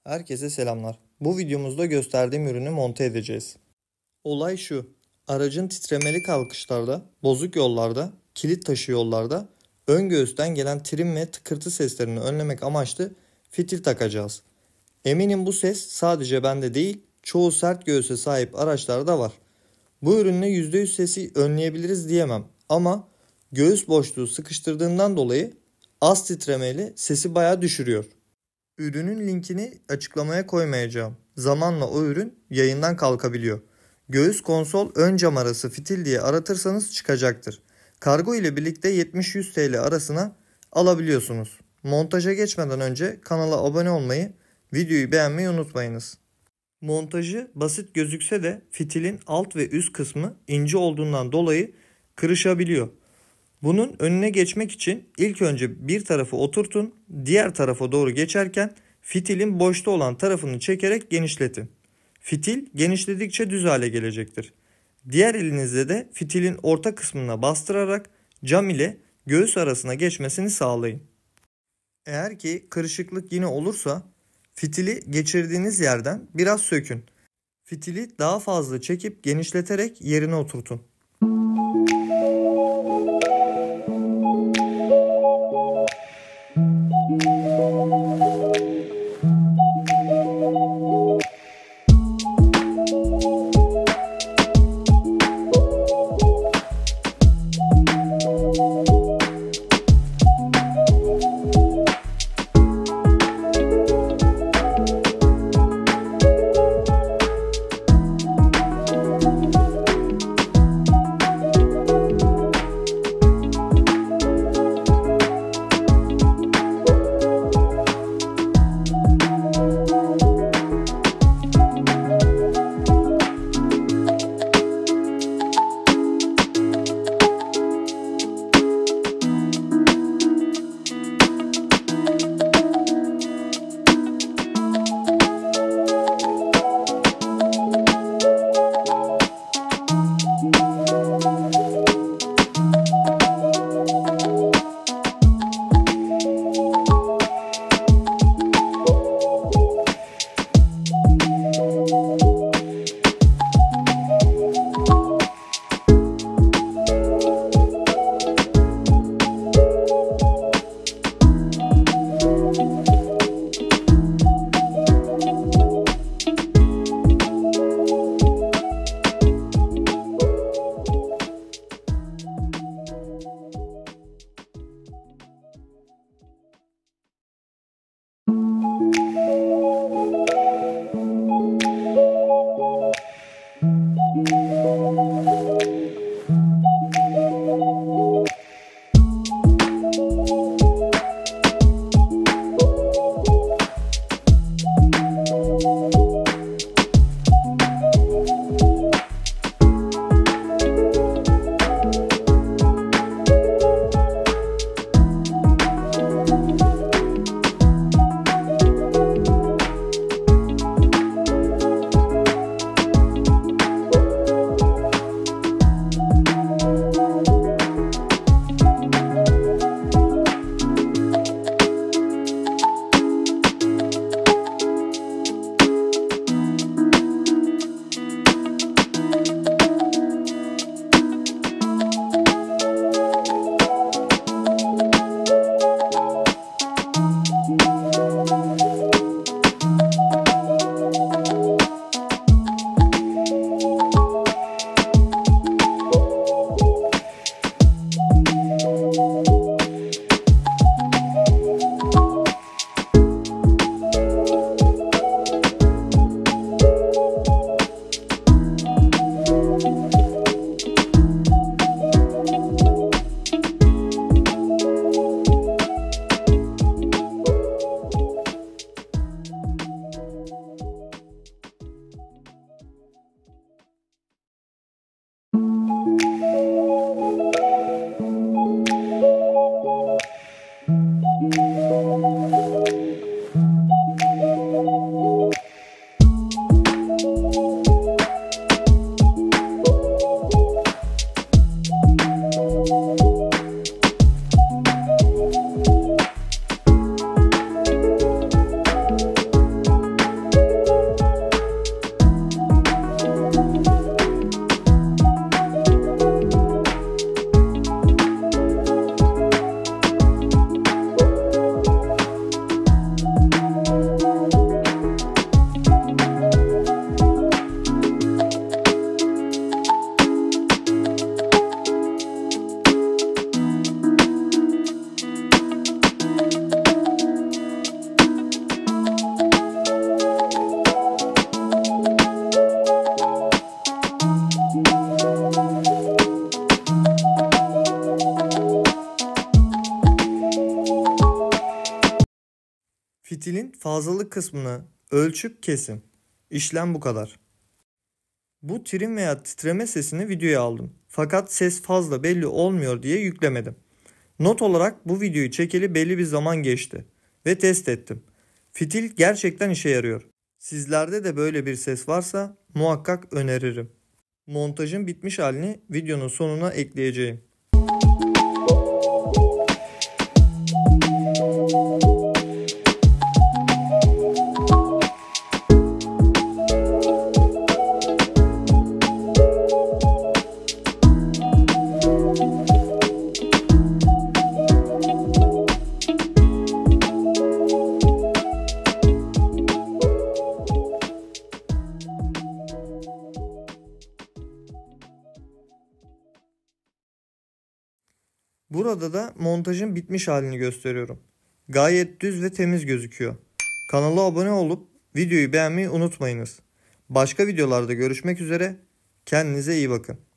Herkese selamlar. Bu videomuzda gösterdiğim ürünü monte edeceğiz. Olay şu. Aracın titremeli kalkışlarda, bozuk yollarda, kilit taşı yollarda ön göğüsten gelen trim ve tıkırtı seslerini önlemek amaçlı fitil takacağız. Eminim bu ses sadece bende değil, çoğu sert göğüse sahip araçlarda var. Bu ürünle %100 sesi önleyebiliriz diyemem ama göğüs boşluğu sıkıştırdığından dolayı az titremeyle sesi bayağı düşürüyor. Ürünün linkini açıklamaya koymayacağım. Zamanla o ürün yayından kalkabiliyor. Göğüs konsol ön cam arası fitil diye aratırsanız çıkacaktır. Kargo ile birlikte 70-100 TL arasına alabiliyorsunuz. Montaja geçmeden önce kanala abone olmayı, videoyu beğenmeyi unutmayınız. Montajı basit gözükse de fitilin alt ve üst kısmı ince olduğundan dolayı kırışabiliyor. Bunun önüne geçmek için ilk önce bir tarafı oturtun, diğer tarafa doğru geçerken fitilin boşta olan tarafını çekerek genişletin. Fitil genişledikçe düz hale gelecektir. Diğer elinizle de fitilin orta kısmına bastırarak cam ile göğüs arasına geçmesini sağlayın. Eğer ki kırışıklık yine olursa fitili geçirdiğiniz yerden biraz sökün. Fitili daha fazla çekip genişleterek yerine oturtun. Fitilin fazlalık kısmını ölçüp kesin. İşlem bu kadar. Bu trim veya titreme sesini videoya aldım. Fakat ses fazla belli olmuyor diye yüklemedim. Not olarak bu videoyu çekeli belli bir zaman geçti ve test ettim. Fitil gerçekten işe yarıyor. Sizlerde de böyle bir ses varsa muhakkak öneririm. Montajın bitmiş halini videonun sonuna ekleyeceğim. Burada da montajın bitmiş halini gösteriyorum. Gayet düz ve temiz gözüküyor. Kanala abone olup videoyu beğenmeyi unutmayınız. Başka videolarda görüşmek üzere. Kendinize iyi bakın.